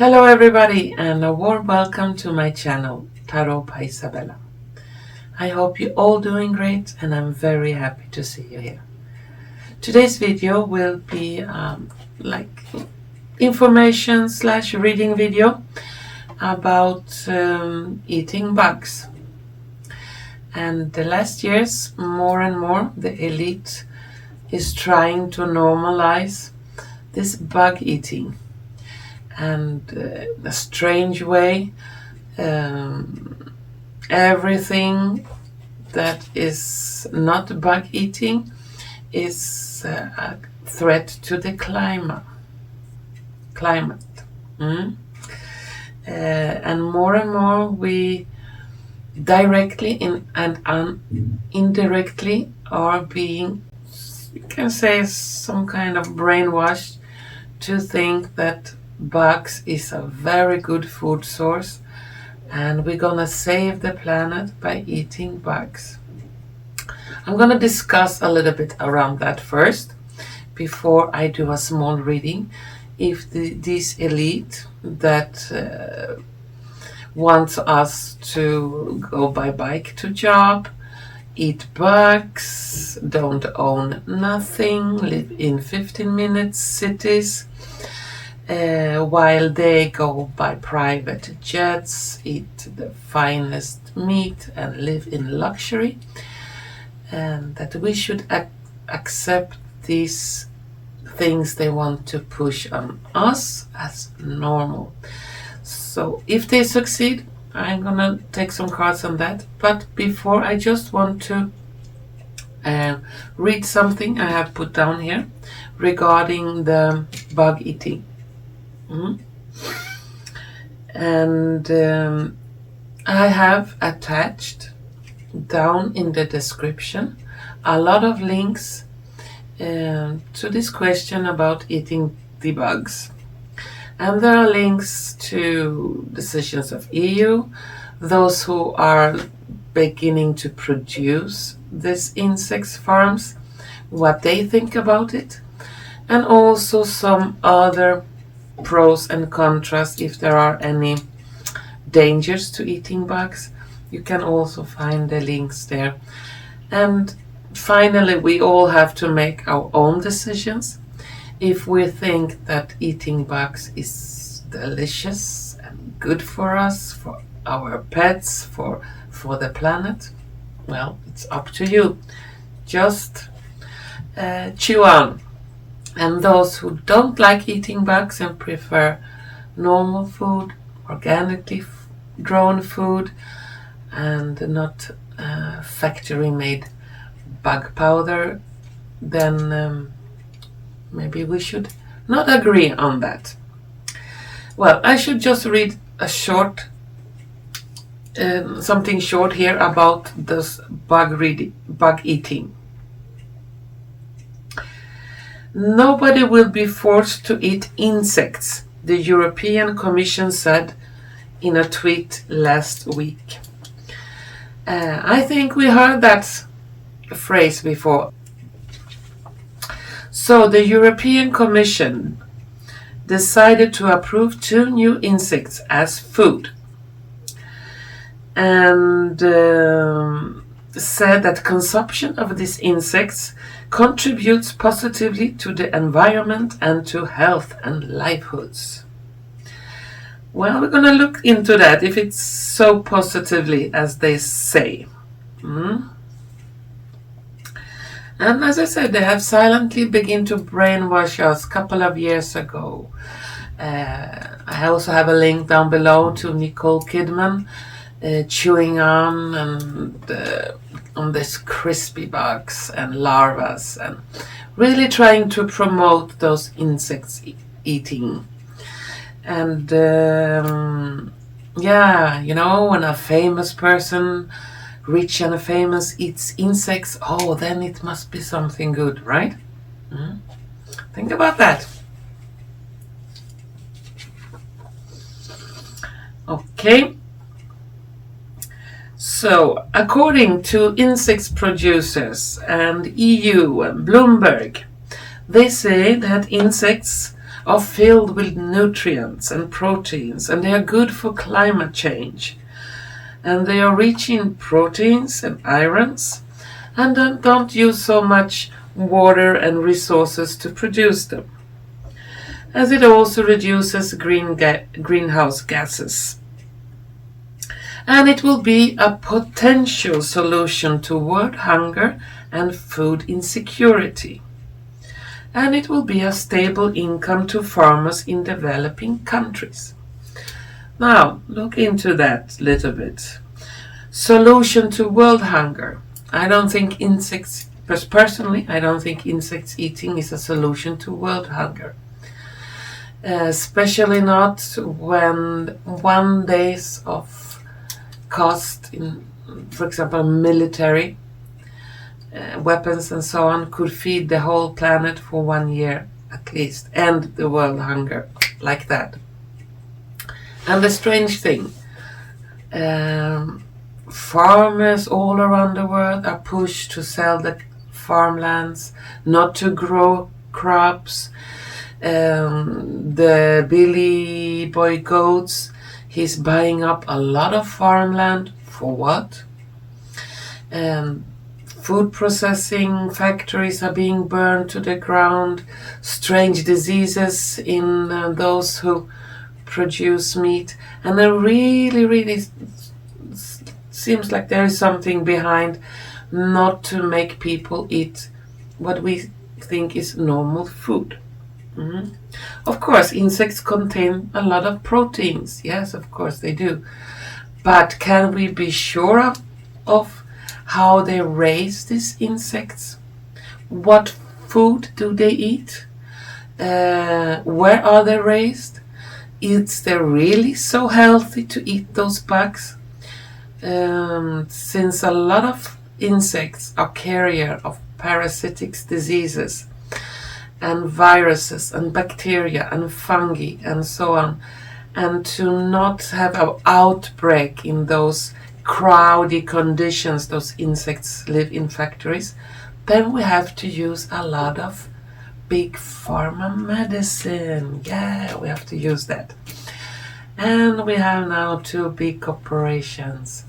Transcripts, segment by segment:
Hello everybody and a warm welcome to my channel, Tarot by Izabela. I hope you're all doing great and I'm very happy to see you here. Today's video will be like information / reading video about eating bugs. And the last years, more and more, the elite is trying to normalize this bug eating. And a strange way, everything that is not bug eating is a threat to the climate. And more we directly and indirectly are being, you can say, some kind of brainwashed to think that bugs is a very good food source and we're gonna save the planet by eating bugs. I'm gonna discuss a little bit around that first before I do a small reading. If this elite that wants us to go by bike to job, eat bugs, don't own nothing, live in 15-minute cities, while they go by private jets, eat the finest meat and live in luxury, and that we should accept these things they want to push on us as normal. So if they succeed, I'm gonna take some cards on that, but before I just want to read something I have put down here regarding the bug eating. And I have attached down in the description a lot of links to this question about eating the bugs. And there are links to decisions of EU, those who are beginning to produce these insect farms, what they think about it, and also some other pros and contras if there are any dangers to eating bugs. You can also find the links there. And finally, we all have to make our own decisions. If we think that eating bugs is delicious and good for us, for our pets, for the planet, well, it's up to you. Just chew on. And those who don't like eating bugs and prefer normal food, organically grown food, and not factory-made bug powder, then maybe we should not agree on that. Well, I should just read a short, something short here about this bug eating. Nobody will be forced to eat insects, the European Commission said in a tweet last week. I think we heard that phrase before. So the European Commission decided to approve 2 new insects as food, and said that consumption of these insects contributes positively to the environment and to health and livelihoods. Well, we're going to look into that, if it's so positively as they say. And as I said, they have silently begun to brainwash us a couple of years ago. I also have a link down below to Nicole Kidman chewing on this crispy bugs and larvas, and really trying to promote those insects eating. And yeah, you know, when a famous person, rich and famous, eats insects, oh, then it must be something good, right? Think about that. Okay. So, according to insect producers and EU and Bloomberg, they say that insects are filled with nutrients and proteins, and they are good for climate change. And they are rich in proteins and irons, and don't use so much water and resources to produce them, as it also reduces greenhouse gases. And it will be a potential solution to world hunger and food insecurity. And it will be a stable income to farmers in developing countries. Now, look into that a little bit. Solution to world hunger. I don't think personally, I don't think insects eating is a solution to world hunger. Especially not when 1 day of cost in, for example, military weapons and so on could feed the whole planet for 1 year at least, end the world hunger like that. And the strange thing, farmers all around the world are pushed to sell the farmlands, not to grow crops. The Billy Boy Goats, he's buying up a lot of farmland for what? Food processing factories are being burned to the ground. Strange diseases in those who produce meat, and it really seems like there is something behind not to make people eat what we think is normal food. Of course, insects contain a lot of proteins. Yes, of course they do. But can we be sure of how they raise these insects? What food do they eat? Where are they raised? Is they really so healthy to eat those bugs? Since a lot of insects are carrier of parasitic diseases and viruses and bacteria and fungi and so on, and to not have an outbreak in those crowded conditions those insects live in factories, then we have to use a lot of big pharma medicine. Yeah, we have to use that. And we have now 2 big corporations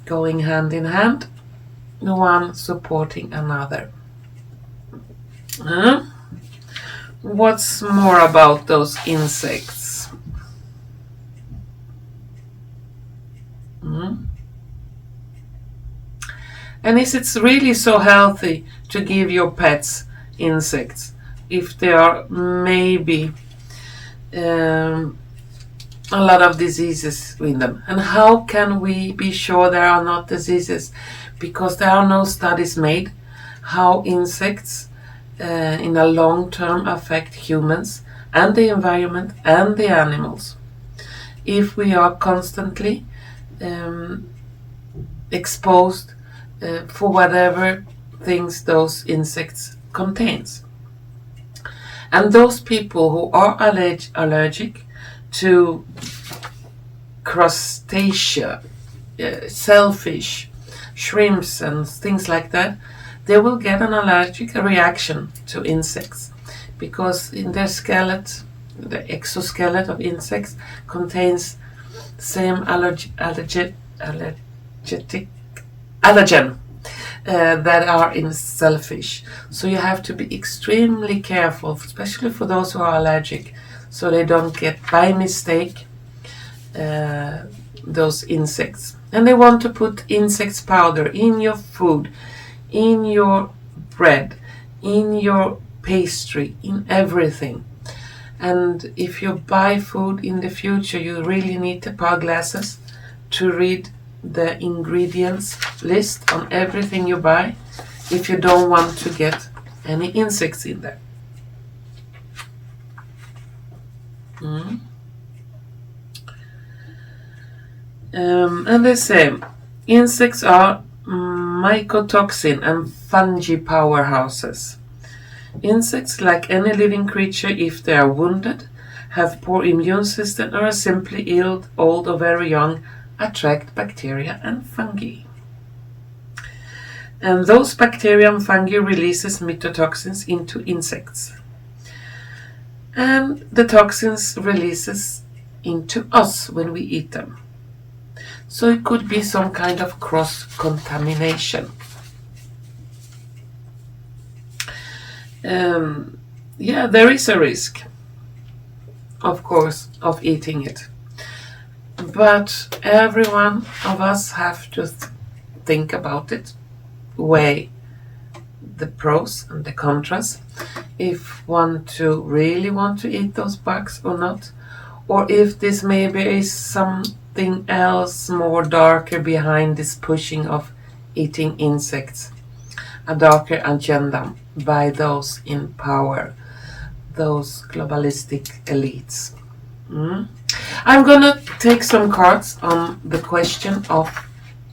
going hand in hand, one supporting another. What's more about those insects? And is it really so healthy to give your pets insects if there are maybe a lot of diseases in them? And how can we be sure there are not diseases? Because there are no studies made how insects in a long term affect humans and the environment and the animals if we are constantly exposed for whatever things those insects contains. And those people who are allergic to crustacea, shellfish, shrimps and things like that, they will get an allergic reaction to insects because in their skeleton, the exoskeleton of insects contains same allergen that are in shellfish. So you have to be extremely careful, especially for those who are allergic, so they don't get by mistake those insects. And they want to put insects powder in your food, in your bread, in your pastry, in everything. And if you buy food in the future, you really need the power glasses to read the ingredients list on everything you buy if you don't want to get any insects in there. And they say insects are mycotoxin and fungi powerhouses. Insects, like any living creature, if they are wounded, have poor immune system, or are simply ill, old or very young, attract bacteria and fungi. And those bacteria and fungi releases mycotoxins into insects. and the toxins releases into us when we eat them. So it could be some kind of cross-contamination. Yeah, there is a risk, of course, of eating it. But every one of us have to think about it, weigh the pros and the contras, if one to really want to eat those bugs or not, or if this maybe is something else more darker behind this pushing of eating insects, a darker agenda by those in power, those globalistic elites. I'm gonna take some cards on the question of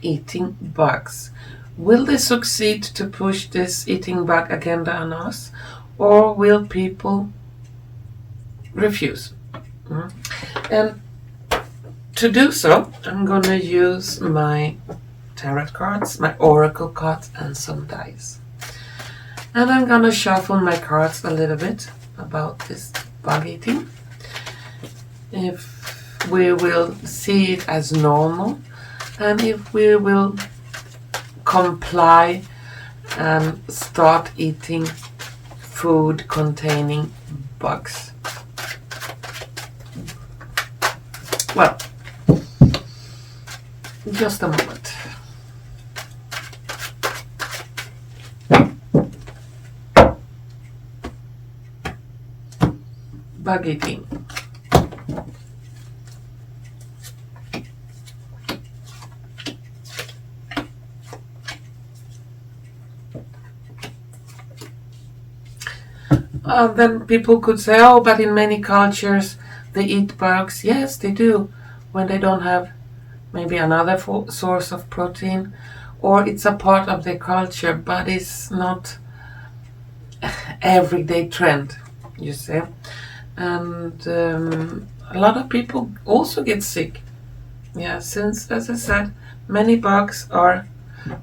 eating bugs. Will they succeed to push this eating bug agenda on us, or will people refuse? And to do so, I'm gonna use my tarot cards, my oracle cards, and some dice. And I'm gonna shuffle my cards a little bit about this bug eating. If we will see it as normal, and if we will comply and start eating food containing bugs. Well, just a moment. Bug eating. Then people could say, oh, but in many cultures they eat bugs. Yes, they do, when they don't have maybe another source of protein, or it's a part of their culture, but it's not everyday trend, you see. And a lot of people also get sick. Yeah, since, as I said, many bugs are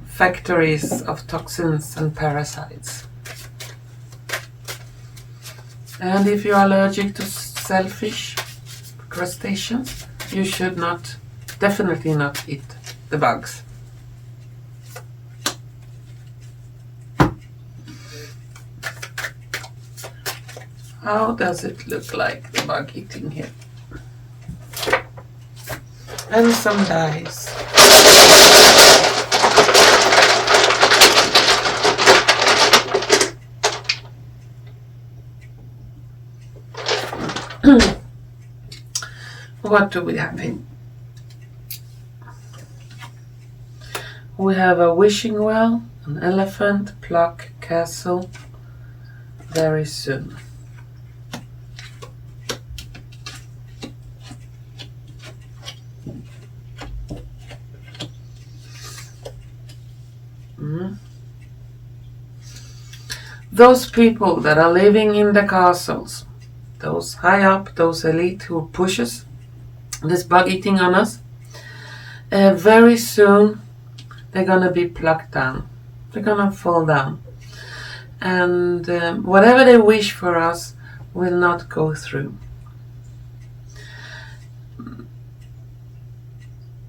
factories of toxins and parasites. And if you're allergic to shellfish, crustaceans, you should not, definitely not eat the bugs. How does it look like, the bug eating here? And some dice. What do we have here? We have a wishing well, an elephant, pluck, castle, very soon. Those people that are living in the castles, those high up, those elite who pushes this bug eating on us, very soon they're gonna be plucked down. They're gonna fall down, and whatever they wish for us will not go through.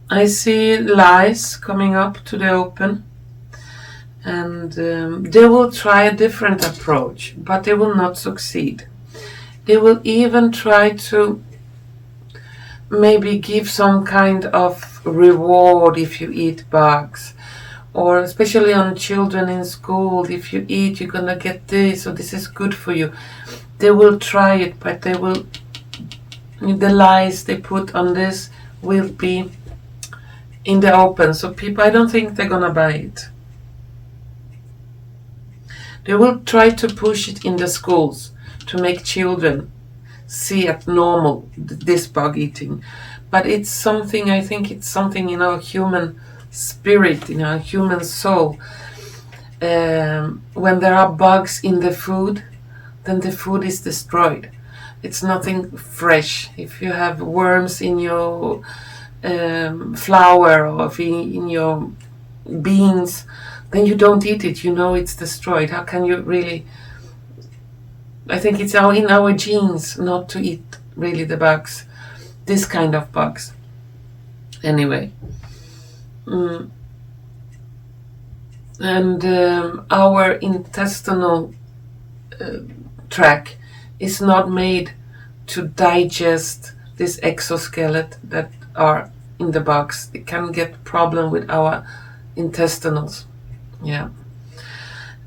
I see lies coming up to the open, and they will try a different approach, but they will not succeed. They will even try to maybe give some kind of reward if you eat bugs, or especially on children in school, if you eat you're gonna get this, or this is good for you. They will try it, but they will, the lies they put on this will be in the open, so people, I don't think they're gonna buy it. They will try to push it in the schools to make children see as normal this bug eating, but it's something, I think it's something in our human spirit, in our human soul. When there are bugs in the food, then the food is destroyed. It's nothing fresh. If you have worms in your flour, or in your beans, then you don't eat it. You know it's destroyed. How can you really I think it's in our genes not to eat really the bugs, this kind of bugs. Anyway, and our intestinal tract is not made to digest this exoskeleton that are in the bugs. It can get problem with our intestinals. Yeah.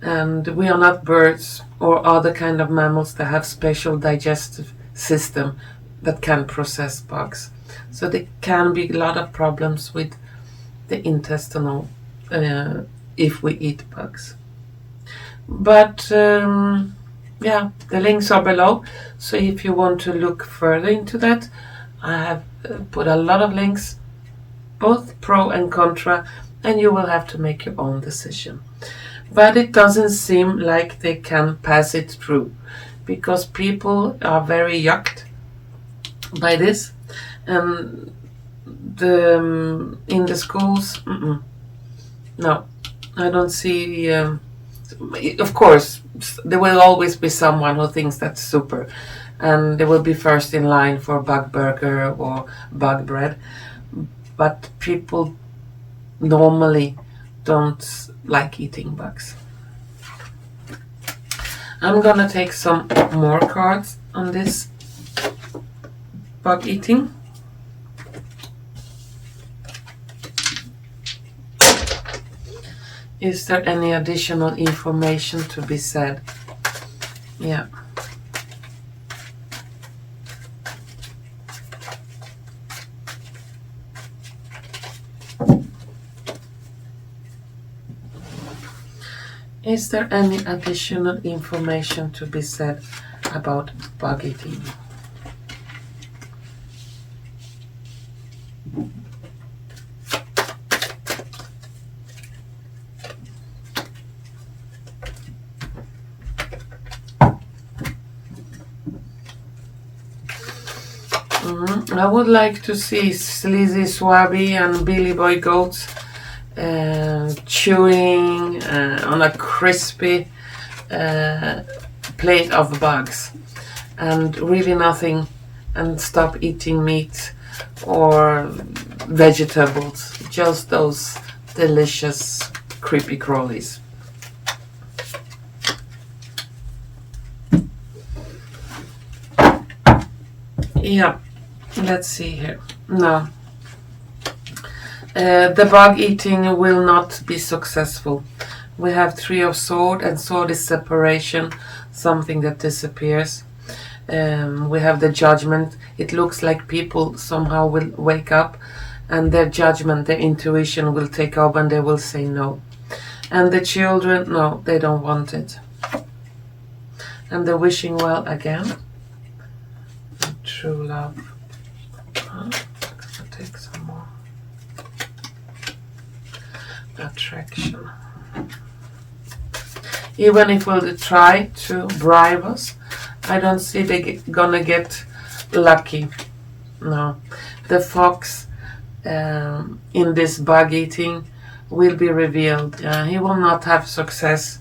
And we are not birds or other kind of mammals that have special digestive system that can process bugs. So there can be a lot of problems with the intestinal if we eat bugs. But yeah, the links are below. So if you want to look further into that, I have put a lot of links, both pro and contra, and you will have to make your own decision. But it doesn't seem like they can pass it through, because people are very yucked by this, and in the schools, no, I don't see. Of course, there will always be someone who thinks that's super, and they will be first in line for bug burger or bug bread. But people normally don't like eating bugs. I'm gonna take some more cards on this bug eating. Is there any additional information to be said? Yeah. Is there any additional information to be said about bug eating? I would like to see Sleazy Swabby and Billy Boy Goats chewing on a crispy plate of bugs, and really nothing, and stop eating meat or vegetables, just those delicious creepy crawlies. Yeah, let's see here. No. The bug eating will not be successful. We have Three of Swords, and sword is separation, something that disappears. We have the Judgment. It looks like people somehow will wake up, and their judgment, their intuition will take over, and they will say no. And the children, no, they don't want it. And the wishing well again. True love. I'm gonna take some more. Attraction. Even if we'll try to bribe us, I don't see they're gonna get lucky. No. The fox in this bug eating will be revealed. He will not have success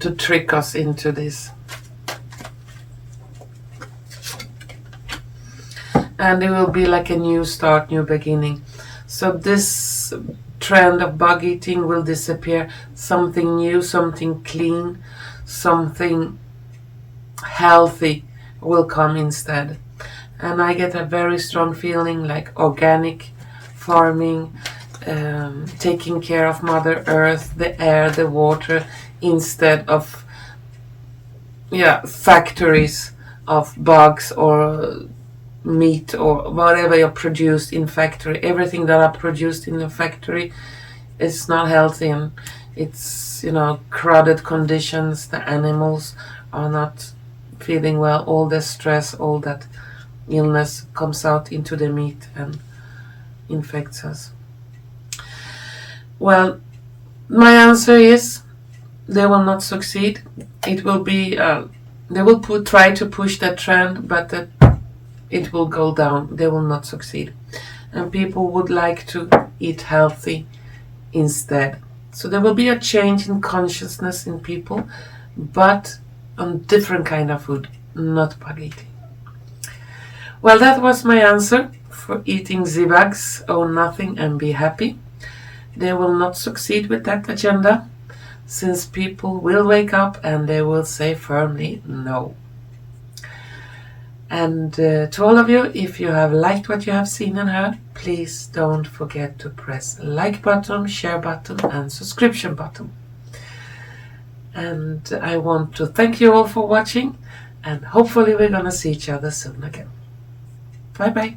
to trick us into this. And it will be like a new start, new beginning. So this trend of bug eating will disappear. Something new, something clean, something healthy will come instead. And I get a very strong feeling like organic farming, taking care of Mother Earth, the air, the water, instead of factories of bugs or meat or whatever are produced in factory. Everything that are produced in the factory is not healthy, and it's crowded conditions. The animals are not feeling well. All the stress, all that illness comes out into the meat and infects us. Well, my answer is they will not succeed. It will be they will try to push that trend, but it will go down. They will not succeed. And people would like to eat healthy instead. So there will be a change in consciousness in people, but on different kind of food, not bug eating. Well, that was my answer for eating the bugs, own nothing and be happy. They will not succeed with that agenda, since people will wake up and they will say firmly no. And to all of you, if you have liked what you have seen and heard, please don't forget to press like button, share button and subscription button. And I want to thank you all for watching, and hopefully we're gonna see each other soon again. Bye bye.